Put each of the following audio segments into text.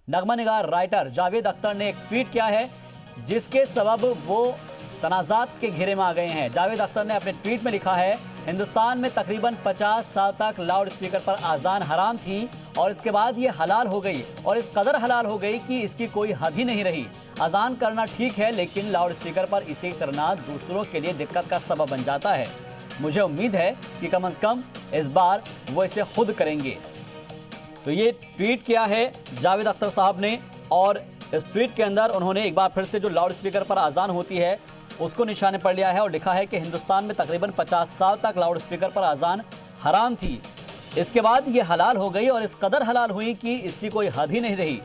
नगमा निगार writer Javed Akhtar ने एक tweet किया है जिसके सबब वो तनाज़ात के घेरे में आ गए हैं। जावेद अख्तर ने अपने ट्वीट में लिखा है, हिंदुस्तान में तकरीबन 50 साल तक लाउड स्पीकर पर आज़ान हराम थी और इसके बाद ये हलाल हो गई और इस कदर हलाल हो गई कि इसकी कोई हद ही नहीं रही। अजान करना ठीक है लेकिन लाउड स्पीकर पर इसे करना दूसरों के लिए दिक्कत का सबब बन जाता है। मुझे उम्मीद है कि कम से कम इस बार वो इसे खुद करेंगे। तो ये ट्वीट किया है जावेद अख्तर साहब ने और इस ट्वीट के अंदर उन्होंने एक बार फिर से जो लाउड स्पीकर पर आज़ान होती है उसको निशाने पर लिया है और लिखा है कि हिंदुस्तान में तकरीबन 50 साल तक लाउड स्पीकर पर आज़ान हराम थी, इसके बाद ये हलाल हो गई और इस कदर हलाल हुई कि इसकी कोई हद ही नहीं रही।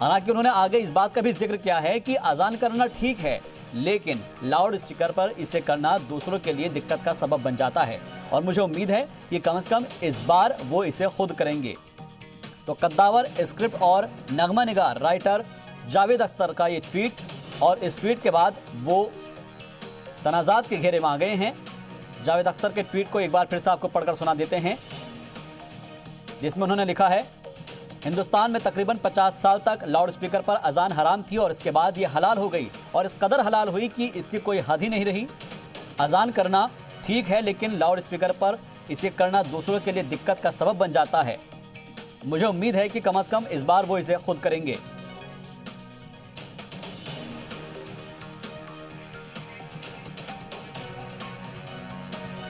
हालांकि उन्होंने आगे इस बात का भी जिक्र किया है कि आज़ान करना ठीक है लेकिन लाउड स्पीकर पर इसे करना दूसरों के लिए दिक्कत का सबब बन जाता है और मुझे उम्मीद है कि कम से कम इस बार वो इसे खुद करेंगे। तो कद्दावर स्क्रिप्ट और नगमा निगार राइटर जावेद अख्तर का ये ट्वीट और इस ट्वीट के बाद वो तनाज़ात के घेरे में आ गए हैं। जावेद अख्तर के ट्वीट को एक बार फिर से आपको पढ़कर सुना देते हैं जिसमें उन्होंने लिखा है, हिंदुस्तान में तकरीबन 50 साल तक लाउड स्पीकर पर अजान हराम थी और इसके बाद ये हलाल हो गई और इस कदर हलाल हुई कि इसकी कोई हद ही नहीं रही। अजान करना ठीक है लेकिन लाउड स्पीकर पर इसे करना दूसरों के लिए दिक्कत का सबब बन जाता है। मुझे उम्मीद है कि कम से कम इस बार वो इसे खुद करेंगे।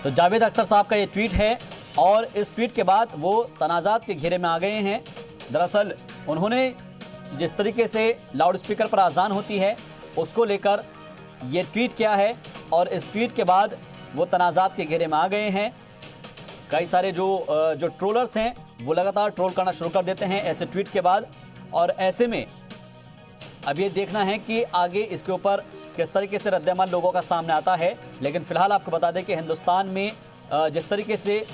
तो जावेद अख्तर साहब का ये ट्वीट है और इस ट्वीट के बाद वो तनाज़ात के घेरे में आ गए हैं। दरअसल उन्होंने जिस तरीके से लाउड स्पीकर पर आज़ान होती है उसको लेकर ये ट्वीट किया है और इस ट्वीट के बाद वो तनाज़ात के घेरे में आ गए हैं। कई सारे जो ट्रोलर्स हैं वो लगातार ट्रोल करना शुरू कर देते हैं ऐसे ट्वीट के बाद और ऐसे में अब ये देखना है कि आगे इसके ऊपर किस तरीके से रद्द-ए-अमल लोगों का सामने आता है। लेकिन फिलहाल आपको बता दें कि हिंदुस्तान में जिस तरीके से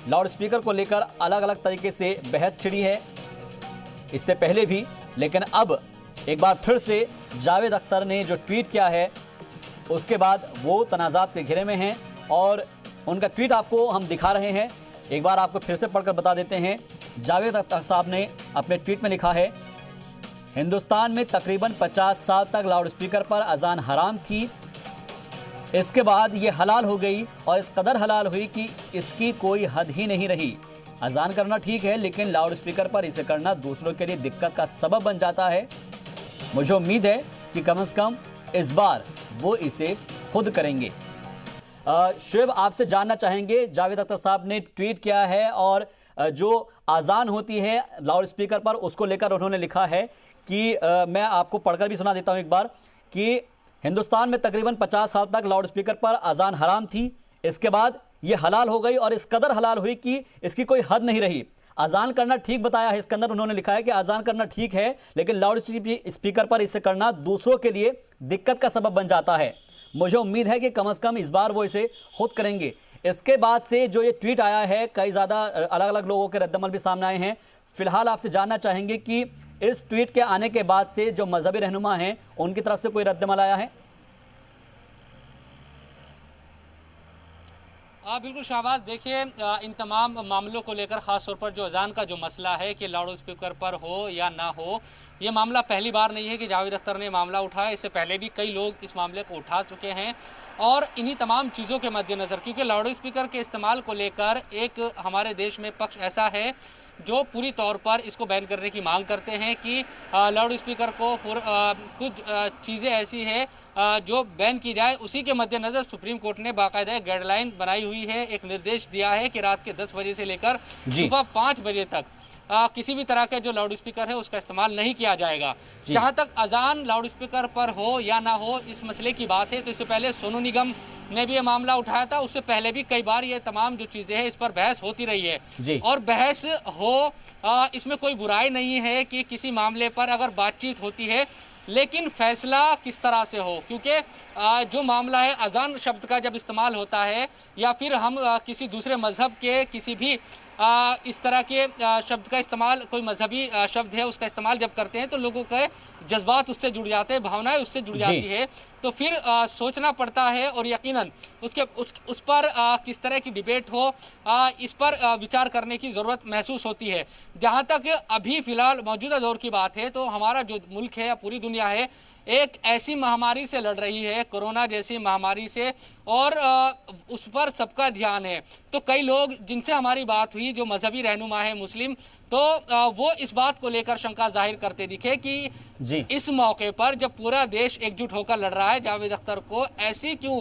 लाउड स्पीकर को लेकर अलग अलग तरीके से बहस छिड़ी है इससे पहले भी, लेकिन अब एक बार फिर से जावेद अख्तर ने जो ट्वीट किया है उसके बाद वो तनाज़ात के घेरे में हैं और उनका ट्वीट आपको हम दिखा रहे हैं। एक बार आपको फिर से पढ़कर बता देते हैं। जावेद अख्तर साहब ने अपने ट्वीट में लिखा है, हिंदुस्तान में तकरीबन 50 साल तक लाउड स्पीकर पर अजान हराम थी, इसके बाद ये हलाल हो गई और इस कदर हलाल हुई कि इसकी कोई हद ही नहीं रही। अजान करना ठीक है लेकिन लाउड स्पीकर पर इसे करना दूसरों के लिए दिक्कत का सबब बन जाता है। मुझे उम्मीद है कि कम से कम इस बार वो इसे खुद करेंगे। शुएब, आपसे जानना चाहेंगे, जावेद अख्तर साहब ने ट्वीट किया है और जो आज़ान होती है लाउड स्पीकर पर उसको लेकर उन्होंने लिखा है कि मैं आपको पढ़कर भी सुना देता हूं एक बार कि हिंदुस्तान में तकरीबन 50 साल तक लाउड स्पीकर पर अजान हराम थी, इसके बाद ये हलाल हो गई और इस कदर हलाल हुई कि इसकी कोई हद नहीं रही। अजान करना ठीक बताया है, इसके अंदर उन्होंने लिखा है कि अजान करना ठीक है लेकिन लाउड स्पीकर पर इसे करना दूसरों के लिए दिक्कत का सबब बन जाता है। मुझे उम्मीद है कि कम से कम इस बार वो इसे खुद करेंगे। इसके बाद से जो ये ट्वीट आया है कई ज़्यादा अलग अलग लोगों के रद्द-ए-अमल भी सामने आए हैं। फिलहाल आपसे जानना चाहेंगे कि इस ट्वीट के आने के बाद से जो मजहबी रहनुमा हैं उनकी तरफ से कोई रद्द-ए-अमल आया है? बिल्कुल शाहबाज, देखिए इन तमाम मामलों को लेकर ख़ास तौर पर जो अजान का जो मसला है कि लाउड स्पीकर पर हो या ना हो, ये मामला पहली बार नहीं है कि जावेद अख्तर ने मामला उठाया। इससे पहले भी कई लोग इस मामले को उठा चुके हैं और इन्हीं तमाम चीज़ों के मद्देनज़र, क्योंकि लाउड स्पीकर के इस्तेमाल को लेकर एक हमारे देश में पक्ष ऐसा है जो पूरी तौर पर इसको बैन करने की मांग करते हैं कि लाउड स्पीकर को कुछ चीज़ें ऐसी है जो बैन की जाए। उसी के मद्देनज़र सुप्रीम कोर्ट ने बाकायदा गाइडलाइन बनाई हुई है, एक निर्देश दिया है कि रात के 10 बजे से लेकर सुबह 5 बजे तक किसी भी तरह के जो लाउड स्पीकर है उसका इस्तेमाल नहीं किया जाएगा। जहां तक अजान लाउड स्पीकर पर हो या ना हो इस मसले की बात है तो इससे पहले सोनू निगम ने भी ये मामला उठाया था, उससे पहले भी कई बार ये तमाम जो चीज़ें हैं इस पर बहस होती रही है और बहस हो इसमें कोई बुराई नहीं है कि किसी मामले पर अगर बातचीत होती है, लेकिन फैसला किस तरह से हो, क्योंकि जो मामला है अजान शब्द का जब इस्तेमाल होता है या फिर हम किसी दूसरे मजहब के किसी भी इस तरह के शब्द का इस्तेमाल, कोई मजहबी शब्द है उसका इस्तेमाल जब करते हैं तो लोगों के जज्बात उससे जुड़ जाते हैं, भावनाएं उससे जुड़ जाती है, तो फिर सोचना पड़ता है और यकीनन उस पर किस तरह की डिबेट हो, इस पर विचार करने की ज़रूरत महसूस होती है। जहाँ तक अभी फ़िलहाल मौजूदा दौर की बात है तो हमारा जो मुल्क है या पूरी दुनिया है एक ऐसी महामारी से लड़ रही है, कोरोना जैसी महामारी से, और उस पर सबका ध्यान है। तो कई लोग जिनसे हमारी बात हुई जो मजहबी रहनुमा है मुस्लिम, तो वो इस बात को लेकर शंका जाहिर करते दिखे कि इस मौके पर जब पूरा देश एकजुट होकर लड़ रहा है, जावेद अख्तर को ऐसी क्यों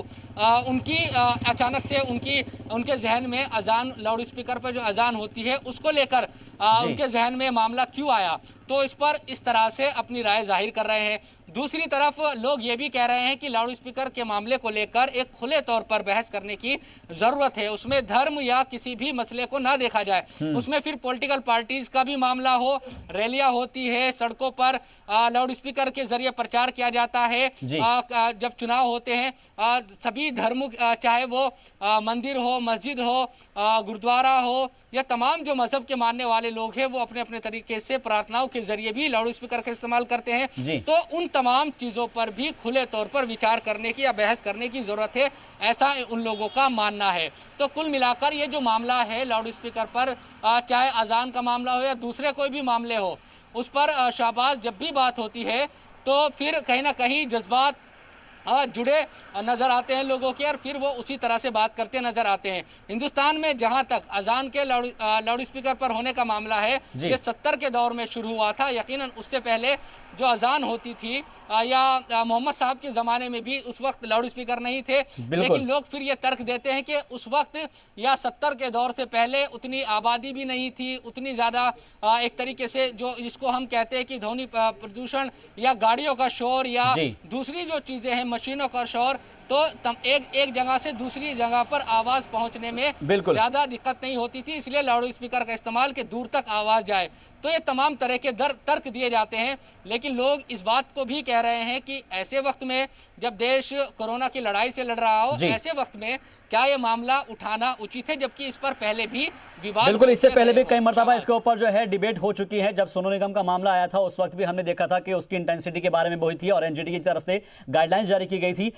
उनकी अचानक से उनके जहन में अजान, लाउड स्पीकर पर जो अजान होती है उसको लेकर उनके जहन में मामला क्यों आया, तो इस पर इस तरह से अपनी राय जाहिर कर रहे हैं। दूसरी तरफ लोग ये भी कह रहे हैं कि लाउड स्पीकर के मामले को लेकर एक खुले तौर पर बहस करने की जरूरत है, उसमें धर्म या किसी भी मसले को ना देखा जाए, उसमें फिर पॉलिटिकल पार्टीज का भी मामला हो, रैलियां होती है, सड़कों पर लाउड स्पीकर के जरिए प्रचार किया जाता है, जब चुनाव होते हैं सभी धर्म, चाहे वो मंदिर हो, मस्जिद हो, गुरुद्वारा हो, या तमाम जो मजहब के मानने वाले लोग हैं वो अपने अपने तरीके से प्रार्थनाओं के जरिए भी लाउड स्पीकर का इस्तेमाल करते हैं। तो उन तमाम चीज़ों पर भी खुले तौर पर विचार करने की या बहस करने की ज़रूरत है, ऐसा उन लोगों का मानना है। तो कुल मिलाकर ये जो मामला है लाउड स्पीकर पर, चाहे अजान का मामला हो या दूसरे कोई भी मामले हो, उस पर शाहबाज जब भी बात होती है तो फिर कहीं ना कहीं जज्बात जुड़े नज़र आते हैं लोगों के, और फिर वो उसी तरह से बात करते नज़र आते हैं। हिंदुस्तान में जहां तक अजान के लाउड स्पीकर पर होने का मामला है, ये 70 के दौर में शुरू हुआ था। यकीनन उससे पहले जो अजान होती थी या मोहम्मद साहब के ज़माने में भी उस वक्त लाउड स्पीकर नहीं थे, लेकिन लोग फिर ये तर्क देते हैं कि उस वक्त या 70 के दौर से पहले उतनी आबादी भी नहीं थी, उतनी ज़्यादा एक तरीके से जो जिसको हम कहते हैं कि ध्वनि प्रदूषण या गाड़ियों का शोर या दूसरी जो चीज़ें हैं मशीनों का शोर, तो एक जगह से दूसरी जगह पर आवाज पहुंचने में ज्यादा दिक्कत नहीं होती थी, इसलिए लाउड स्पीकर का इस्तेमाल कि दूर तक आवाज जाए। तो ये तमाम तरह के तर्क दिए जाते हैं, लेकिन लोग इस बात को भी कह रहे हैं कि ऐसे वक्त में जब देश कोरोना की लड़ाई से लड़ रहा हो, ऐसे वक्त में क्या ये मामला उठाना उचित है, जबकि इस पर पहले भी विवाद, बिल्कुल इससे पहले भी कई मरतबा इसके ऊपर जो है डिबेट हो चुकी है। जब सोनू निगम का मामला आया था उस वक्त भी हमने देखा था कि उसकी इंटेंसिटी के बारे में हुई थी और एनजीटी की तरफ से गाइडलाइंस जारी की गई थी।